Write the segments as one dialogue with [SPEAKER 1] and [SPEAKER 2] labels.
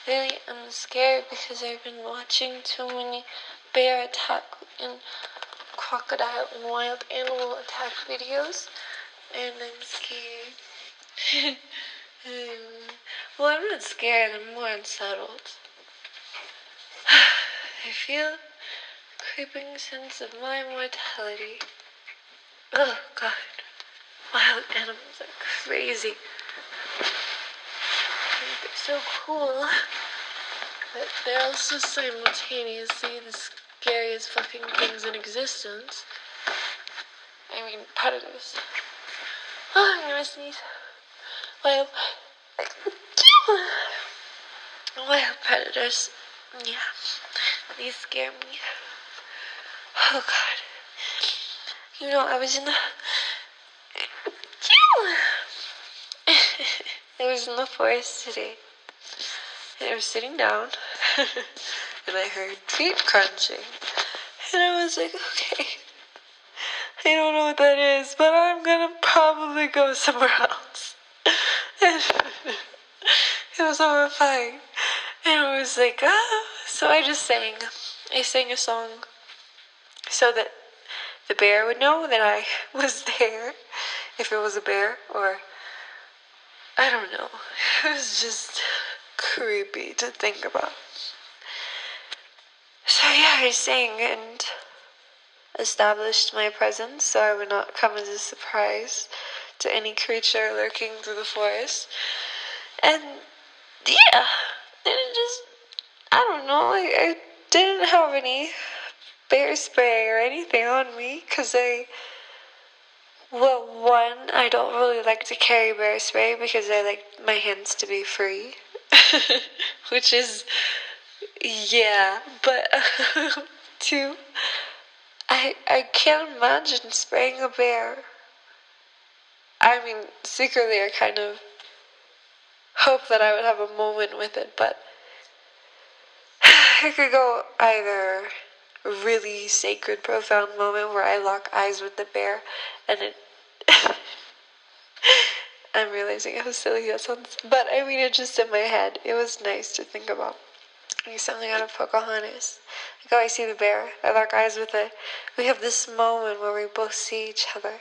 [SPEAKER 1] really am scared because I've been watching too many bear attack and crocodile and wild animal attack videos, and I'm scared. Well, I'm not scared, I'm more unsettled. I feel a creeping sense of my mortality. Oh, God. Wild animals are crazy. They're so cool, but they're also simultaneously the scariest fucking things in existence. I mean, predators. Oh, I'm gonna sneeze. Wild predators. Yeah, these scare me. Oh, God. You know, I was in the forest today, and I was sitting down, and I heard feet crunching, and I was like, okay, I don't know what that is, but I'm gonna probably go somewhere else. And it was horrifying, and I was like, so I sang a song, so that the bear would know that I was there, if it was a bear, or I don't know. It was just creepy to think about. So yeah, I sang and established my presence so I would not come as a surprise to any creature lurking through the forest. And yeah, and it just, I don't know, I didn't have any bear spray or anything on me because one, I don't really like to carry bear spray because I like my hands to be free. Which is, yeah, but two, I can't imagine spraying a bear. I mean, secretly I kind of hope that I would have a moment with it, but it could go either a really sacred, profound moment where I lock eyes with the bear, and it I'm realizing how silly that sounds. But I mean, it just in my head. It was nice to think about. Like something out of Pocahontas. Like, oh, I see the bear. I lock eyes with it. We have this moment where we both see each other.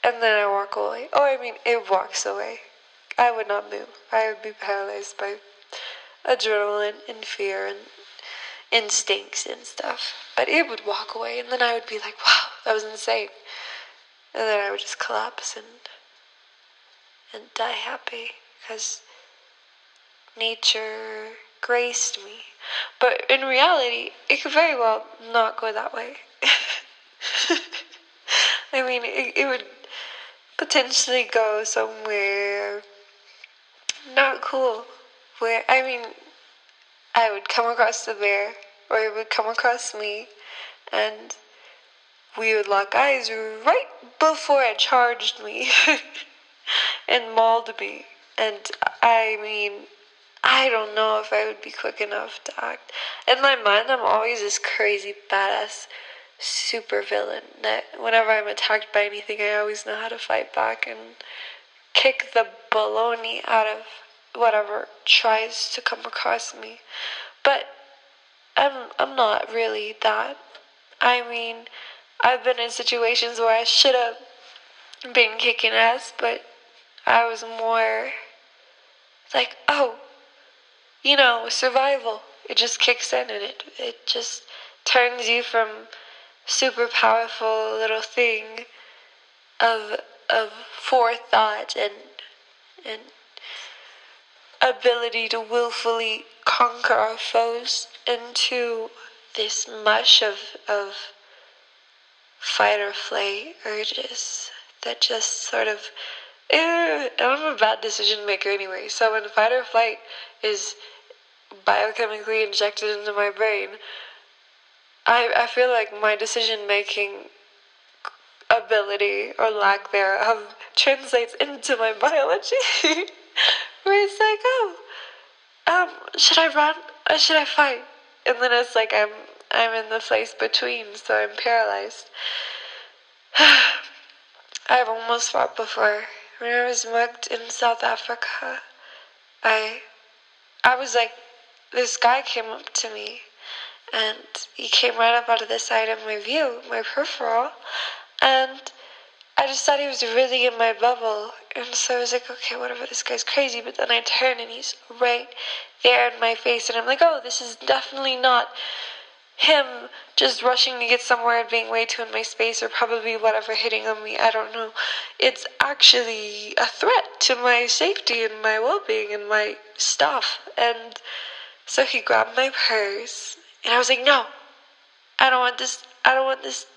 [SPEAKER 1] And then I walk away. Oh, I mean, it walks away. I would not move. I would be paralyzed by adrenaline and fear and instincts and stuff. But it would walk away, and then I would be like, wow, that was insane. And then I would just collapse and die happy because nature graced me. But in reality, it could very well not go that way. I mean, it would potentially go somewhere not cool. Where, I mean, I would come across the bear, or it would come across me, and we would lock eyes right before it charged me and mauled me. And I mean, I don't know if I would be quick enough to act. In my mind, I'm always this crazy, badass super villain that whenever I'm attacked by anything, I always know how to fight back and kick the baloney out of whatever tries to come across me. But I'm not really that. I mean, I've been in situations where I should have been kicking ass, but I was more like, oh, you know, survival. It just kicks in, and it just turns you from super powerful little thing of forethought and ability to willfully conquer our foes into this mush of fight or flight urges that just sort of I'm a bad decision maker anyway, so when fight or flight is biochemically injected into my brain, I feel like my decision making ability or lack thereof translates into my biology. Where it's like, should I run or should I fight? And then it's like I'm in the place between, so I'm paralyzed. I've almost fought before. When I was mugged in South Africa, I was like this guy came up to me, and he came right up out of the side of my view, my peripheral, and I just thought he was really in my bubble. And so I was like, okay, whatever, this guy's crazy. But then I turn and he's right there in my face, and I'm like, oh, this is definitely not him just rushing to get somewhere and being way too in my space, or probably whatever hitting on me, I don't know. It's actually a threat to my safety and my well-being and my stuff. And so he grabbed my purse, and I was like, no, I don't want this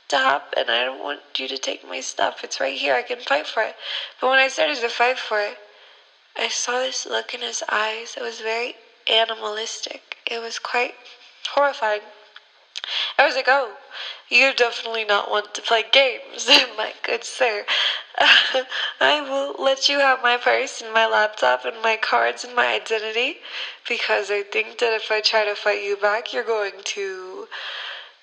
[SPEAKER 1] to happen. I don't want you to take my stuff. It's right here. I can fight for it. But when I started to fight for it, I saw this look in his eyes that was very animalistic. It was quite horrifying. I was like, oh, you definitely not want to play games, my good sir. I will let you have my purse and my laptop and my cards and my identity, because I think that if I try to fight you back, you're going to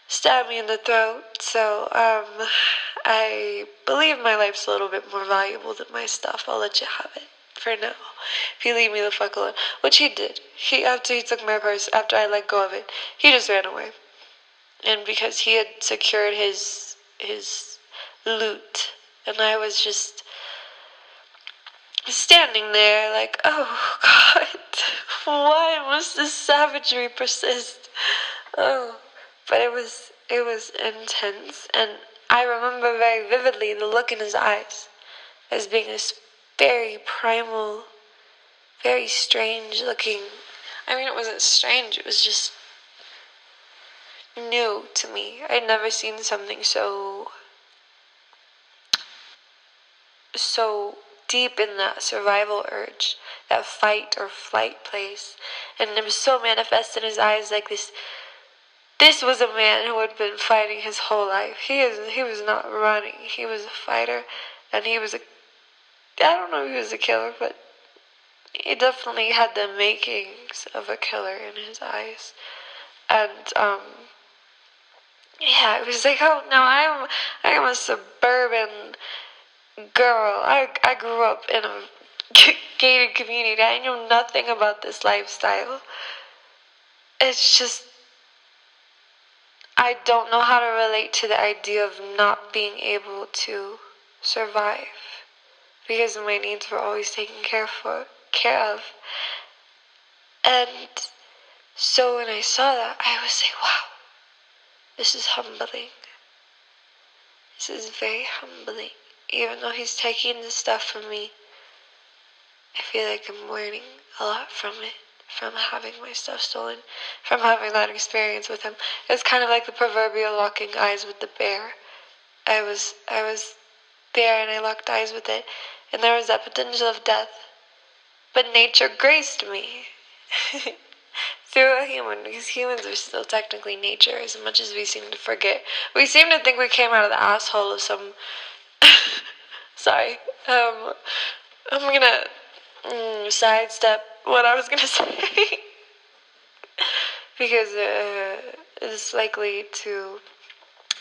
[SPEAKER 1] stab me in the throat. So, I believe my life's a little bit more valuable than my stuff. I'll let you have it for now, if you leave me the fuck alone. Which he did. After he took my purse, after I let go of it, he just ran away. And because he had secured his loot, and I was just standing there like, oh God, why must this savagery persist? Oh, but it was intense, and I remember very vividly the look in his eyes as being this very primal, very strange looking. I mean, it wasn't strange, it was just new to me. I'd never seen something so deep in that survival urge, that fight or flight place. And it was so manifest in his eyes, like this was a man who had been fighting his whole life. He was not running. He was a fighter, and he was I don't know if he was a killer, but he definitely had the makings of a killer in his eyes. And yeah, it was like, oh no, I am a suburban girl. I grew up in a gated community. I knew nothing about this lifestyle. It's just, I don't know how to relate to the idea of not being able to survive, because my needs were always taken care of. And so when I saw that, I was like, wow, this is humbling. This is very humbling. Even though he's taking this stuff from me, I feel like I'm learning a lot from it, from having my stuff stolen, from having that experience with him. It's kind of like the proverbial locking eyes with the bear. I was there and I locked eyes with it, and there was that potential of death. But nature graced me through a human, because humans are still technically nature, as much as we seem to forget. We seem to think we came out of the asshole of some... Sorry. I'm gonna sidestep what I was gonna say. Because it's likely to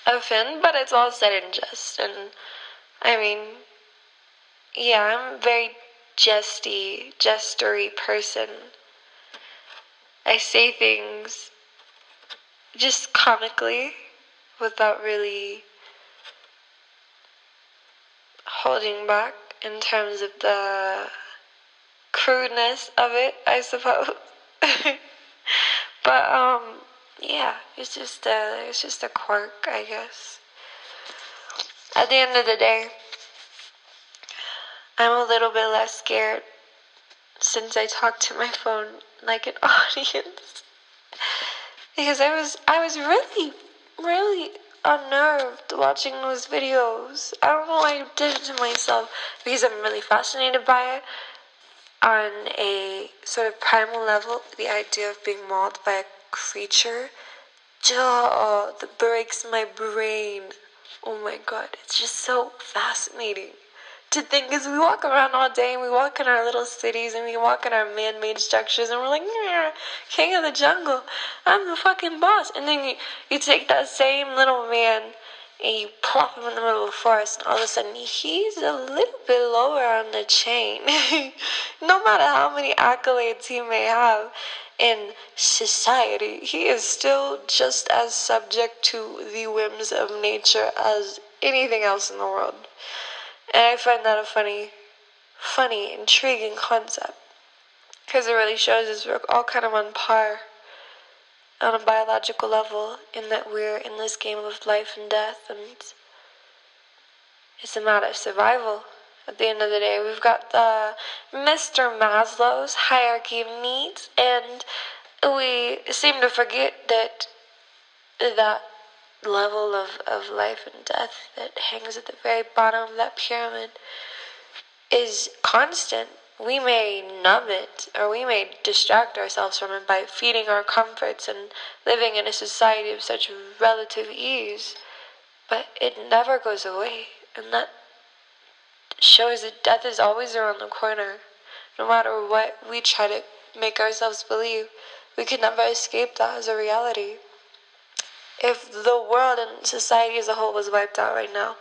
[SPEAKER 1] offend, but it's all said in jest. And I mean, yeah, I'm a very jestery person. I say things just comically, without really holding back in terms of the crudeness of it, I suppose. But yeah, it's just a quirk, I guess. At the end of the day, I'm a little bit less scared since I talk to my phone like an audience, because I was really unnerved watching those videos. I don't know why I did it to myself, because I'm really fascinated by it on a sort of primal level. The idea of being mauled by a creature, that breaks my brain. Oh my God, it's just so fascinating to think, as we walk around all day and we walk in our little cities and we walk in our man-made structures and we're like, king of the jungle, I'm the fucking boss. And then you take that same little man and you plop him in the middle of the forest, and all of a sudden he's a little bit lower on the chain. No matter how many accolades he may have, in society, he is still just as subject to the whims of nature as anything else in the world. And I find that a funny, intriguing concept. Because it really shows us we're all kind of on par on a biological level, in that we're in this game of life and death, and it's a matter of survival. At the end of the day, we've got the Mr. Maslow's hierarchy of needs, and we seem to forget that level of life and death that hangs at the very bottom of that pyramid is constant. We may numb it, or we may distract ourselves from it by feeding our comforts and living in a society of such relative ease, but it never goes away, and that shows that death is always around the corner. No matter what we try to make ourselves believe, we can never escape that as a reality. If the world and society as a whole was wiped out right now,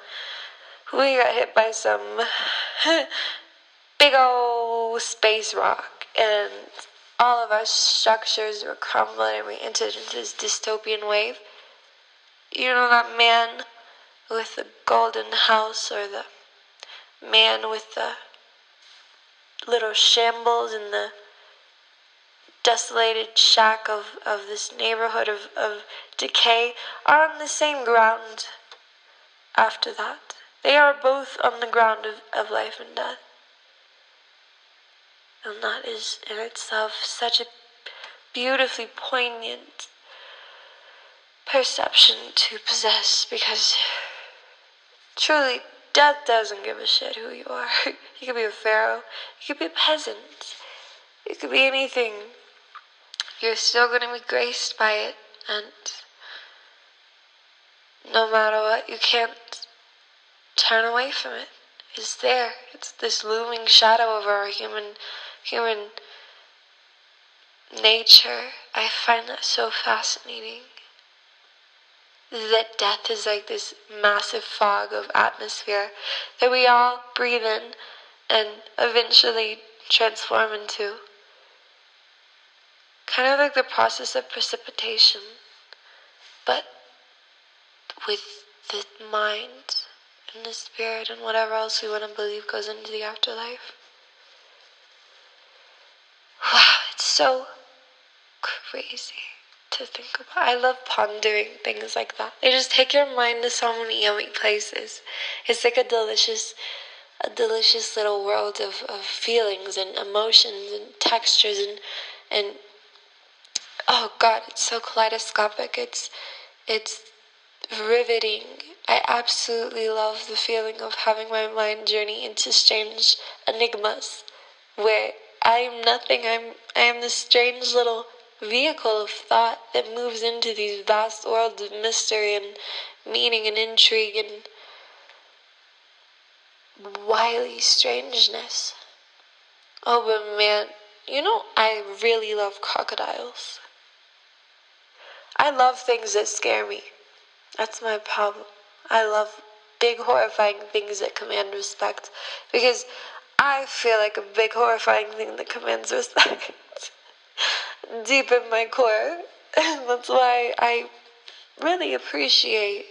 [SPEAKER 1] we got hit by some big old space rock, and all of our structures were crumbling, and we entered into this dystopian wave. You know that man with the golden house, or the man with the little shambles in the desolated shack of this neighborhood of decay, are on the same ground after that. They are both on the ground of life and death. And that is in itself such a beautifully poignant perception to possess, because truly, death doesn't give a shit who you are. You could be a pharaoh, you could be a peasant, you could be anything. You're still going to be graced by it, and no matter what, you can't turn away from it. It's there. It's this looming shadow over our human nature. I find that so fascinating. That death is like this massive fog of atmosphere that we all breathe in and eventually transform into. Kind of like the process of precipitation, but with the mind and the spirit and whatever else we want to believe goes into the afterlife. Wow, it's so crazy to think about. I love pondering things like that. They just take your mind to so many yummy places. It's like a delicious little world of feelings and emotions and textures and oh God, it's so kaleidoscopic. It's riveting. I absolutely love the feeling of having my mind journey into strange enigmas where I am nothing. I am this strange little vehicle of thought that moves into these vast worlds of mystery and meaning and intrigue and wily strangeness. Oh, but man, I really love crocodiles. I love things that scare me. That's my problem. I love big, horrifying things that command respect, because I feel like a big, horrifying thing that commands respect deep in my core. And that's why I really appreciate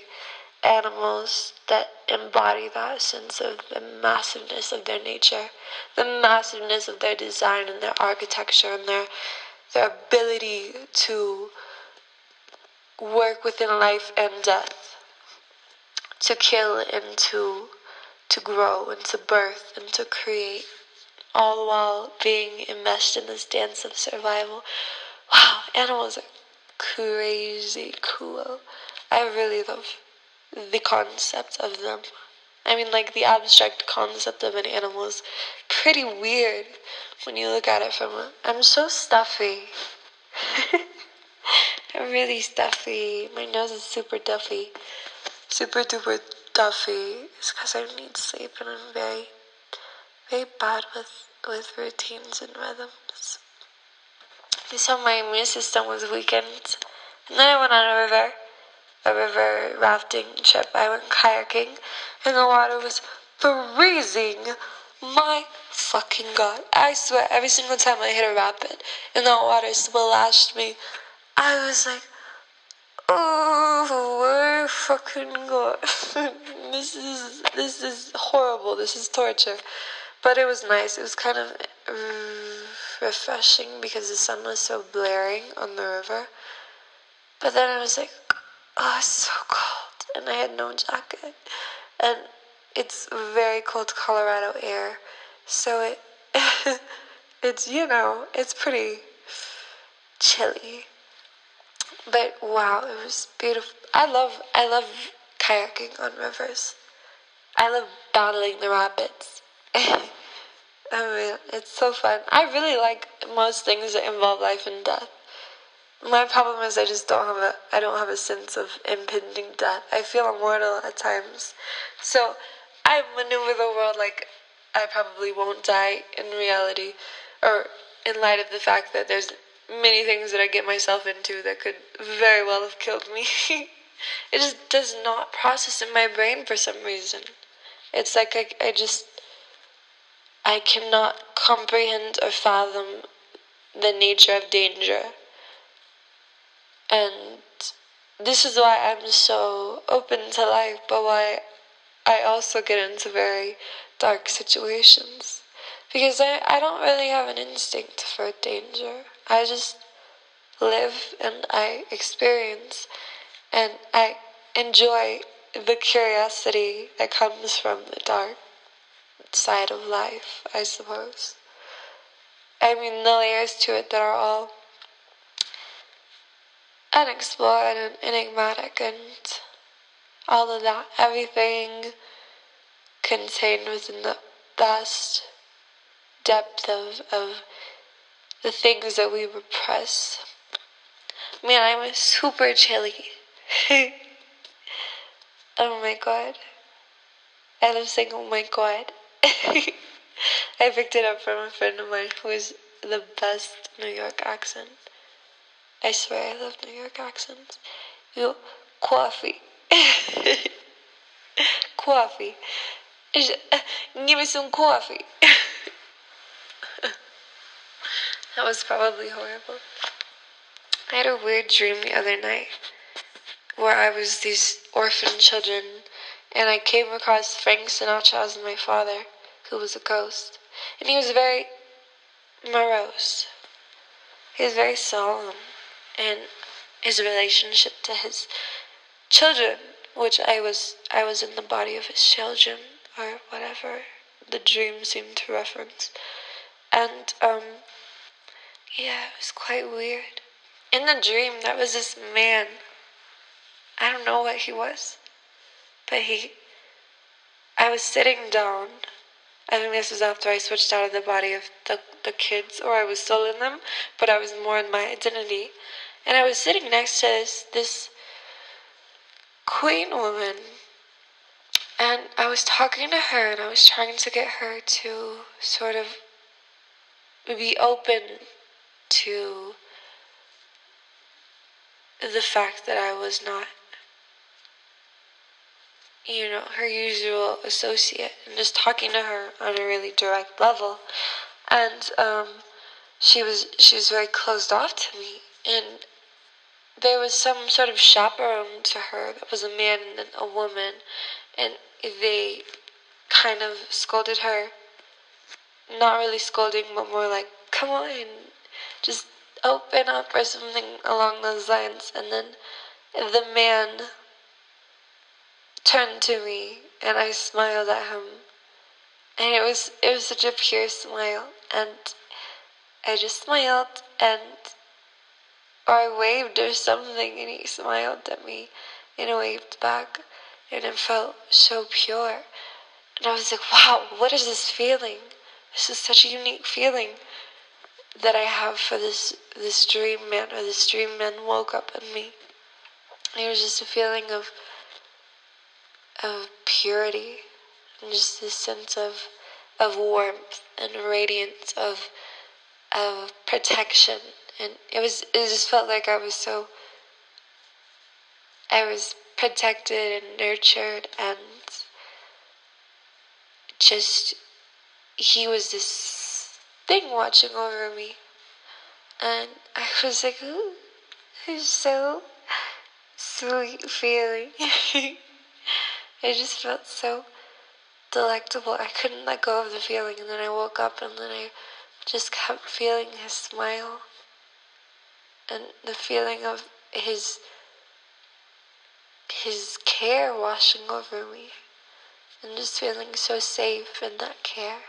[SPEAKER 1] animals that embody that sense of the massiveness of their nature, the massiveness of their design and their architecture and their ability to work within life and death, to kill and to grow and to birth and to create, all while being enmeshed in this dance of survival. Wow, animals are crazy cool. I really love the concept of them. I mean, like, the abstract concept of an animal is pretty weird when you look at it I'm so stuffy. I'm really stuffy. My nose is super duffy. Super duper duffy. It's because I need sleep and I'm very, very bad with routines and rhythms. So my immune system was weakened. And then I went on a river rafting trip. I went kayaking and the water was freezing my fucking god. I swear, every single time I hit a rapid and that water splashed me, I was like, oh, where fucking god. This is horrible. This is torture. But it was nice. It was kind of refreshing because the sun was so blaring on the river. But then I was like, oh, it's so cold. And I had no jacket. And it's very cold Colorado air. So it's, it's pretty chilly. But wow, it was beautiful. I love kayaking on rivers. I love battling the rapids. I mean, it's so fun. I really like most things that involve life and death. My problem is I don't have a sense of impending death. I feel immortal at times. So I maneuver the world like I probably won't die in reality, or in light of the fact that there's many things that I get myself into that could very well have killed me. It just does not process in my brain for some reason. It's like I cannot comprehend or fathom the nature of danger. And this is why I'm so open to life, but why I also get into very dark situations. Because I don't really have an instinct for danger. I just live and I experience and I enjoy the curiosity that comes from the dark side of life, I suppose. I mean, the layers to it that are all unexplored and enigmatic and all of that. Everything contained within the vast depth of the things that we repress. Man, I'm super chilly. Oh my god. I love saying oh my god. I picked it up from a friend of mine who has the best New York accent. I swear I love New York accents. You coffee. Coffee. Give me some coffee. That was probably horrible. I had a weird dream the other night where I was these orphan children and I came across Frank Sinatra as my father, who was a ghost. And he was very morose. He was very solemn in his relationship to his children, which I was in the body of his children, or whatever the dream seemed to reference. And, yeah, it was quite weird. In the dream, there was this man. I don't know what he was, but I was sitting down. I think this was after I switched out of the body of the kids, or I was still in them, but I was more in my identity. And I was sitting next to this queen woman, and I was talking to her, and I was trying to get her to sort of be open to the fact that I was not, her usual associate, and just talking to her on a really direct level. And she was very closed off to me, and there was some sort of chaperone to her that was a man and a woman, and they kind of scolded her. Not really scolding, but more like, come on, just open up or something along those lines. And then the man turned to me and I smiled at him. And it was such a pure smile. And I just smiled or I waved or something, and he smiled at me and I waved back. And it felt so pure. And I was like, wow, what is this feeling? This is such a unique feeling that I have for this dream man, or this dream man woke up in me. It was just a feeling of purity, and just this sense of warmth and radiance of protection. And it just felt like I was protected and nurtured and just he was this thing watching over me. And I was like, ooh, it's so sweet feeling. I just felt so delectable. I couldn't let go of the feeling, and then I woke up, and then I just kept feeling his smile and the feeling of his care washing over me, and just feeling so safe in that care.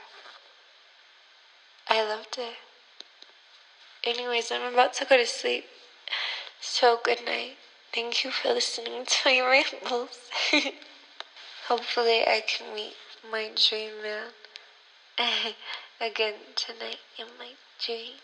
[SPEAKER 1] I loved it. Anyways, I'm about to go to sleep, so good night. Thank you for listening to my rambles. Hopefully I can meet my dream man again tonight in my dream.